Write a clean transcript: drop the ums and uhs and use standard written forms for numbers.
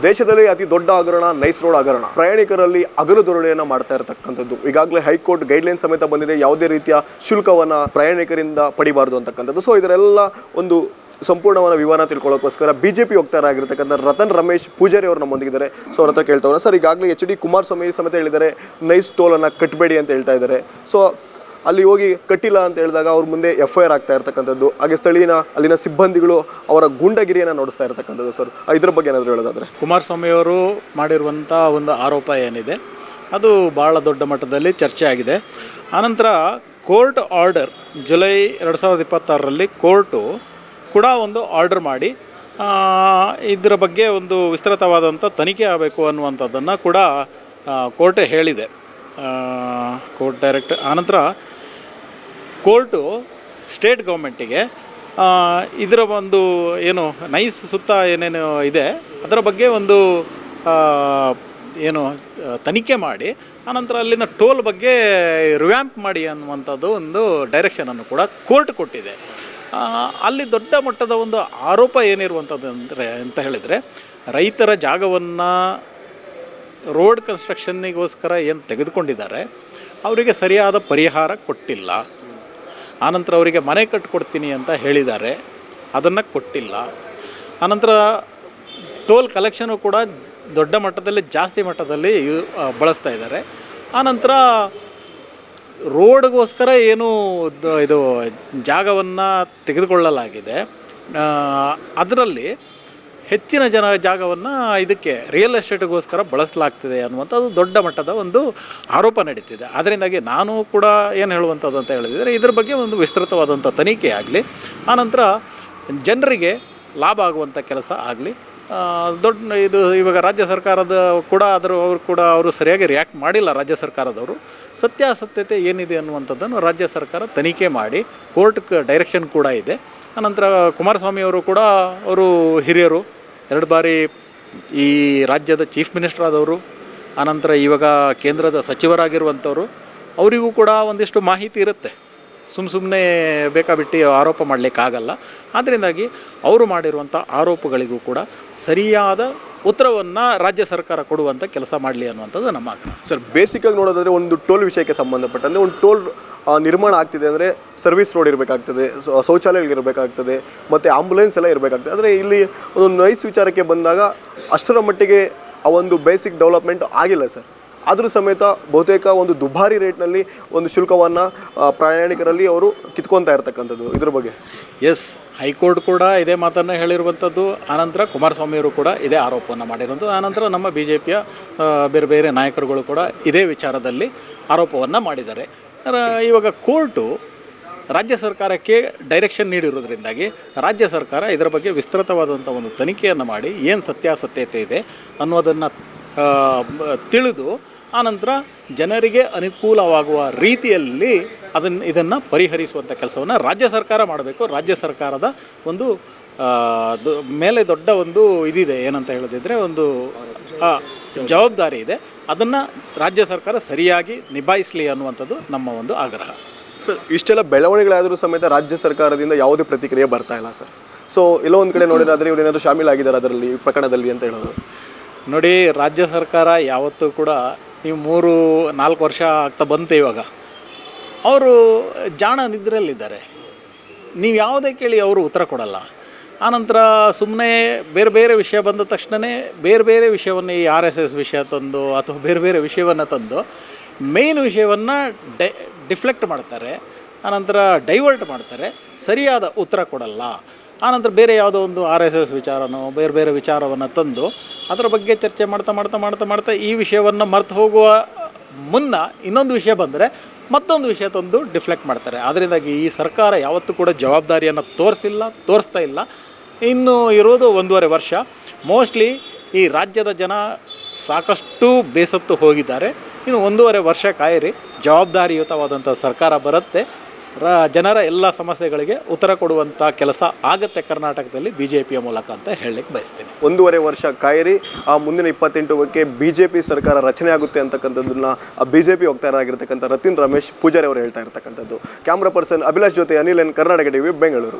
ದೇಶದಲ್ಲಿ ಅತಿ ದೊಡ್ಡ ಹಗರಣ ನೈಸ್ ರೋಡ್ ಹಗರಣ. ಪ್ರಯಾಣಿಕರಲ್ಲಿ ಹಗಲು ದರೋಡೆಯನ್ನು ಮಾಡ್ತಾ ಇರತಕ್ಕಂಥದ್ದು. ಈಗಾಗಲೇ ಹೈಕೋರ್ಟ್ ಗೈಡ್ಲೈನ್ ಸಮೇತ ಬಂದಿದೆ, ಯಾವುದೇ ರೀತಿಯ ಶುಲ್ಕವನ್ನು ಪ್ರಯಾಣಿಕರಿಂದ ಪಡಿಬಾರ್ದು ಅಂತಕ್ಕಂಥದ್ದು. ಸೊ ಇದರೆಲ್ಲ ಒಂದು ಸಂಪೂರ್ಣವಾದ ವಿವರ ತಿಳ್ಕೊಳ್ಳೋಕ್ಕೋಸ್ಕರ ಬಿಜೆಪಿ ವಕ್ತಾರರಾಗಿರ್ತಕ್ಕಂಥ ರತನ್ ರಮೇಶ್ ಪೂಜಾರಿ ಅವರು ನಮ್ಮೊಂದಿಗಿದ್ದಾರೆ. ಸೊ ಅವ್ರ ಹತ್ರ ಕೇಳ್ತಾ ಸರ್, ಈಗಾಗಲೇ HD ಕುಮಾರಸ್ವಾಮಿ ಸಮೇತ ಹೇಳಿದ್ದಾರೆ ನೈಸ್ ಟೋಲನ್ನು ಕಟ್ಟಬೇಡಿ ಅಂತ ಹೇಳ್ತಾ ಇದ್ದಾರೆ. ಸೊ ಅಲ್ಲಿ ಹೋಗಿ ಕಟ್ಟಿಲ್ಲ ಅಂತ ಹೇಳಿದಾಗ ಅವ್ರ ಮುಂದೆ FIR ಆಗ್ತಾ ಇರ್ತಕ್ಕಂಥದ್ದು, ಹಾಗೆ ಅಲ್ಲಿನ ಸಿಬ್ಬಂದಿಗಳು ಅವರ ಗೂಂಡಾಗಿರಿಯನ್ನು ನೋಡಿಸ್ತಾ ಇರ್ತಕ್ಕಂಥದ್ದು. ಸರ್ ಇದ್ರ ಬಗ್ಗೆ ಏನಾದರೂ ಹೇಳೋದಾದರೆ? ಕುಮಾರಸ್ವಾಮಿ ಅವರು ಮಾಡಿರುವಂಥ ಒಂದು ಆರೋಪ ಏನಿದೆ ಅದು ಭಾಳ ದೊಡ್ಡ ಮಟ್ಟದಲ್ಲಿ ಚರ್ಚೆ ಆಗಿದೆ. ಆನಂತರ ಕೋರ್ಟ್ ಆರ್ಡರ್ ಜುಲೈ 2026ರಲ್ಲಿ ಕೋರ್ಟು ಕೂಡ ಒಂದು ಆರ್ಡರ್ ಮಾಡಿ ಇದರ ಬಗ್ಗೆ ಒಂದು ವಿಸ್ತೃತವಾದಂಥ ತನಿಖೆ ಆಗಬೇಕು ಅನ್ನುವಂಥದ್ದನ್ನು ಕೂಡ ಕೋರ್ಟೇ ಹೇಳಿದೆ, ಕೋರ್ಟ್ ಡೈರೆಕ್ಟ್. ಆನಂತರ ಕೋರ್ಟು ಸ್ಟೇಟ್ ಗೌರ್ಮೆಂಟಿಗೆ ಇದರ ಒಂದು ಏನು ನೈಸ್ ಸುತ್ತ ಏನೇನು ಇದೆ ಅದರ ಬಗ್ಗೆ ಒಂದು ಏನು ತನಿಖೆ ಮಾಡಿ ಆನಂತರ ಅಲ್ಲಿನ ಟೋಲ್ ಬಗ್ಗೆ ರಿವ್ಯಾಂಪ್ ಮಾಡಿ ಅನ್ನುವಂಥದ್ದು ಒಂದು ಡೈರೆಕ್ಷನನ್ನು ಕೂಡ ಕೋರ್ಟ್ ಕೊಟ್ಟಿದೆ. ಅಲ್ಲಿ ದೊಡ್ಡ ಮಟ್ಟದ ಒಂದು ಆರೋಪ ಏನಿರುವಂಥದ್ದು ಅಂತ ಹೇಳಿದರೆ, ರೈತರ ಜಾಗವನ್ನು ರೋಡ್ ಕನ್ಸ್ಟ್ರಕ್ಷನ್ನಿಗೋಸ್ಕರ ಏನು ತೆಗೆದುಕೊಂಡಿದ್ದಾರೆ ಅವರಿಗೆ ಸರಿಯಾದ ಪರಿಹಾರ ಕೊಟ್ಟಿಲ್ಲ. ಆನಂತರ ಅವರಿಗೆ ಮನೆ ಕಟ್ಟಿಕೊಡ್ತೀನಿ ಅಂತ ಹೇಳಿದ್ದಾರೆ, ಅದನ್ನು ಕೊಟ್ಟಿಲ್ಲ. ಆನಂತರ ಟೋಲ್ ಕಲೆಕ್ಷನು ಕೂಡ ದೊಡ್ಡ ಮಟ್ಟದಲ್ಲಿ ಜಾಸ್ತಿ ಮಟ್ಟದಲ್ಲಿ ಬಳಸ್ತಾ ಇದ್ದಾರೆ. ಆನಂತರ ರೋಡ್ಗೋಸ್ಕರ ಏನು ಇದು ಜಾಗವನ್ನು ತೆಗೆದುಕೊಳ್ಳಲಾಗಿದೆ, ಅದರಲ್ಲಿ ಹೆಚ್ಚಿನ ಜಾಗವನ್ನು ಇದಕ್ಕೆ ರಿಯಲ್ ಎಸ್ಟೇಟ್ಗೋಸ್ಕರ ಬಳಸಲಾಗ್ತಿದೆ ಅನ್ನುವಂಥದ್ದು ದೊಡ್ಡ ಮಟ್ಟದ ಒಂದು ಆರೋಪ ನಡೀತಿದೆ. ಅದರಿಂದಾಗಿ ನಾನು ಕೂಡ ಏನು ಹೇಳುವಂಥದ್ದು ಅಂತ ಹೇಳಿದರೆ, ಇದ್ರ ಬಗ್ಗೆ ಒಂದು ವಿಸ್ತೃತವಾದಂಥ ತನಿಖೆ ಆಗಲಿ, ಆನಂತರ ಜನರಿಗೆ ಲಾಭ ಆಗುವಂಥ ಕೆಲಸ ಆಗಲಿ. ದೊಡ್ಡ ಇದು ಇವಾಗ ರಾಜ್ಯ ಸರ್ಕಾರದ ಕೂಡ ಅವರು ಸರಿಯಾಗಿ ರಿಯಾಕ್ಟ್ ಮಾಡಿಲ್ಲ. ರಾಜ್ಯ ಸರ್ಕಾರದವರು ಸತ್ಯಾಸತ್ಯತೆ ಏನಿದೆ ಅನ್ನುವಂಥದ್ದನ್ನು ರಾಜ್ಯ ಸರ್ಕಾರ ತನಿಖೆ ಮಾಡಿ ಕೋರ್ಟ್ ಡೈರೆಕ್ಷನ್ ಕೂಡ ಇದೆ. ಆನಂತರ ಕುಮಾರಸ್ವಾಮಿ ಅವರು ಕೂಡ ಅವರು ಹಿರಿಯರು, 2 ಬಾರಿ ಈ ರಾಜ್ಯದ ಚೀಫ್ ಮಿನಿಸ್ಟರ್ ಆದವರು, ಆನಂತರ ಇವಾಗ ಕೇಂದ್ರದ ಸಚಿವರಾಗಿರುವಂಥವ್ರು, ಅವರಿಗೂ ಕೂಡ ಒಂದಿಷ್ಟು ಮಾಹಿತಿ ಇರುತ್ತೆ. ಸುಮ್ಮನೆ ಬೇಕಾಬಿಟ್ಟು ಆರೋಪ ಮಾಡಲಿಕ್ಕಾಗಲ್ಲ. ಆದ್ದರಿಂದಾಗಿ ಅವರು ಮಾಡಿರುವಂಥ ಆರೋಪಗಳಿಗೂ ಕೂಡ ಸರಿಯಾದ ಉತ್ತರವನ್ನು ರಾಜ್ಯ ಸರ್ಕಾರ ಕೊಡುವಂಥ ಕೆಲಸ ಮಾಡಲಿ ಅನ್ನುವಂಥದ್ದು ನಮ್ಮ ಆಗ್ರಹ. ಸರ್ ಬೇಸಿಕಾಗಿ ನೋಡೋದಾದರೆ ಒಂದು ಟೋಲ್ ವಿಷಯಕ್ಕೆ ಸಂಬಂಧಪಟ್ಟಂತೆ, ಒಂದು ಟೋಲ್ ನಿರ್ಮಾಣ ಆಗ್ತಿದೆ ಅಂದರೆ ಸರ್ವಿಸ್ ರೋಡ್ ಇರಬೇಕಾಗ್ತದೆ, ಶೌಚಾಲಯಗಳಿರಬೇಕಾಗ್ತದೆ, ಮತ್ತು ಆಂಬುಲೆನ್ಸ್ ಎಲ್ಲ ಇರಬೇಕಾಗ್ತದೆ. ಆದರೆ ಇಲ್ಲಿ ಒಂದು ನೈಸ್ ವಿಚಾರಕ್ಕೆ ಬಂದಾಗ ಅಷ್ಟರ ಮಟ್ಟಿಗೆ ಆ ಒಂದು ಬೇಸಿಕ್ ಡೆವಲಪ್ಮೆಂಟ್ ಆಗಿಲ್ಲ ಸರ್. ಆದರೂ ಸಮೇತ ಬಹುತೇಕ ಒಂದು ದುಬಾರಿ ರೇಟ್ನಲ್ಲಿ ಒಂದು ಶುಲ್ಕವನ್ನು ಪ್ರಯಾಣಿಕರಲ್ಲಿ ಅವರು ಕಿತ್ಕೊತಾ ಇರ್ತಕ್ಕಂಥದ್ದು. ಇದ್ರ ಬಗ್ಗೆ ಎಸ್, ಹೈಕೋರ್ಟ್ ಕೂಡ ಇದೇ ಮಾತನ್ನು ಹೇಳಿರುವಂಥದ್ದು. ಆನಂತರ ಕುಮಾರಸ್ವಾಮಿಯವರು ಕೂಡ ಇದೇ ಆರೋಪವನ್ನು ಮಾಡಿರುವಂಥದ್ದು. ಆನಂತರ ನಮ್ಮ BJPಯ ಬೇರೆ ಬೇರೆ ನಾಯಕರುಗಳು ಕೂಡ ಇದೇ ವಿಚಾರದಲ್ಲಿ ಆರೋಪವನ್ನು ಮಾಡಿದ್ದಾರೆ. ಇವಾಗ ಕೋರ್ಟು ರಾಜ್ಯ ಸರ್ಕಾರಕ್ಕೆ ಡೈರೆಕ್ಷನ್ ನೀಡಿರೋದ್ರಿಂದಾಗಿ ರಾಜ್ಯ ಸರ್ಕಾರ ಇದರ ಬಗ್ಗೆ ವಿಸ್ತೃತವಾದಂಥ ಒಂದು ತನಿಖೆಯನ್ನು ಮಾಡಿ ಏನು ಸತ್ಯಾಸತ್ಯತೆ ಇದೆ ಅನ್ನೋದನ್ನು ತಿಳಿದು ಆನಂತರ ಜನರಿಗೆ ಅನುಕೂಲವಾಗುವ ರೀತಿಯಲ್ಲಿ ಇದನ್ನು ಪರಿಹರಿಸುವಂಥ ಕೆಲಸವನ್ನು ರಾಜ್ಯ ಸರ್ಕಾರ ಮಾಡಬೇಕು. ರಾಜ್ಯ ಸರ್ಕಾರದ ಒಂದು ಮೇಲೆ ದೊಡ್ಡ ಒಂದು ಇದಿದೆ, ಏನಂತ ಹೇಳೋದಿದ್ರೆ ಒಂದು ಜವಾಬ್ದಾರಿ ಇದೆ. ಅದನ್ನು ರಾಜ್ಯ ಸರ್ಕಾರ ಸರಿಯಾಗಿ ನಿಭಾಯಿಸಲಿ ಅನ್ನುವಂಥದ್ದು ನಮ್ಮ ಒಂದು ಆಗ್ರಹ. ಸರ್ ಇಷ್ಟೆಲ್ಲ ಬೆಳವಣಿಗೆಗಳಾದರೂ ಸಮೇತ ರಾಜ್ಯ ಸರ್ಕಾರದಿಂದ ಯಾವುದೇ ಪ್ರತಿಕ್ರಿಯೆ ಬರ್ತಾ ಇಲ್ಲ ಸರ್. ಸೊ ಎಲ್ಲೋ ಒಂದು ಕಡೆ ನೋಡಿದ್ರೆ ಇವರು ಏನಾದರೂ ಶಾಮೀಲಾಗಿದ್ದಾರೆ ಅದರಲ್ಲಿ ಪ್ರಕರಣದಲ್ಲಿ ಅಂತ ಹೇಳೋದು. ನೋಡಿ, ರಾಜ್ಯ ಸರ್ಕಾರ ಯಾವತ್ತೂ ಕೂಡ ನೀವು 3-4 ವರ್ಷ ಆಗ್ತಾ ಬಂತು, ಇವಾಗ ಅವರು ಜಾಣ ನಿದ್ರೆಯಲ್ಲಿದ್ದಾರೆ. ನೀವು ಯಾವುದೇ ಕೇಳಿ ಅವರು ಉತ್ತರ ಕೊಡಲ್ಲ. ಆನಂತರ ಸುಮ್ಮನೆ ಬೇರೆ ಬೇರೆ ವಿಷಯ ಬಂದ ತಕ್ಷಣವೇ ಬೇರೆ ಬೇರೆ ವಿಷಯವನ್ನು ಈ RSS ವಿಷಯ ತಂದು ಅಥವಾ ಬೇರೆ ಬೇರೆ ವಿಷಯವನ್ನು ತಂದು ಮೇನ್ ವಿಷಯವನ್ನು ಡಿಫ್ಲೆಕ್ಟ್ ಮಾಡ್ತಾರೆ, ಆನಂತರ ಡೈವರ್ಟ್ ಮಾಡ್ತಾರೆ, ಸರಿಯಾದ ಉತ್ತರ ಕೊಡಲ್ಲ. ಆನಂತರ ಬೇರೆ ಯಾವುದೋ ಒಂದು RSS ವಿಚಾರನೋ ಬೇರೆ ಬೇರೆ ವಿಚಾರವನ್ನು ತಂದು ಅದರ ಬಗ್ಗೆ ಚರ್ಚೆ ಮಾಡ್ತಾ ಈ ವಿಷಯವನ್ನು ಮರೆತು ಹೋಗುವ ಮುನ್ನ ಇನ್ನೊಂದು ವಿಷಯ ಬಂದರೆ ಮತ್ತೊಂದು ವಿಷಯ ತಂದು ಡಿಫ್ಲೆಕ್ಟ್ ಮಾಡ್ತಾರೆ. ಅದರಿಂದಾಗಿ ಈ ಸರ್ಕಾರ ಯಾವತ್ತೂ ಕೂಡ ಜವಾಬ್ದಾರಿಯನ್ನು ತೋರಿಸ್ತಾ ಇಲ್ಲ. ಇನ್ನು ಇರೋದು 1.5 ವರ್ಷ. ಮೋಸ್ಟ್ಲಿ ಈ ರಾಜ್ಯದ ಜನ ಸಾಕಷ್ಟು ಬೇಸತ್ತು ಹೋಗಿದ್ದಾರೆ. ಇನ್ನು 1.5 ವರ್ಷ ಕಾಯಿರಿ, ಜವಾಬ್ದಾರಿಯುತವಾದಂಥ ಸರ್ಕಾರ ಬರುತ್ತೆ. ಜನರ ಎಲ್ಲ ಸಮಸ್ಯೆಗಳಿಗೆ ಉತ್ತರ ಕೊಡುವಂಥ ಕೆಲಸ ಆಗುತ್ತೆ ಕರ್ನಾಟಕದಲ್ಲಿ BJPಯ ಮೂಲಕ ಅಂತ ಹೇಳಲಿಕ್ಕೆ ಬಯಸ್ತೀನಿ. 1.5 ವರ್ಷ ಕಾಯಿರಿ, ಆ ಮುಂದಿನ 28ಕ್ಕೆ BJP ಸರ್ಕಾರ ರಚನೆ ಆಗುತ್ತೆ ಅಂತಕ್ಕಂಥದ್ದನ್ನ BJP ವಕ್ತಾರರಾಗಿರ್ತಕ್ಕಂಥ ರತನ್ ರಮೇಶ್ ಪೂಜಾರಿ ಅವರು ಹೇಳ್ತಾ ಇರ್ತಕ್ಕಂಥದ್ದು. ಕ್ಯಾಮ್ರಾ ಪರ್ಸನ್ ಅಭಿಲಾಷ್ ಜೊತೆ ಅನಿಲ್ ಎನ್, ಕರ್ನಾಟಕ ಟಿವಿ, ಬೆಂಗಳೂರು.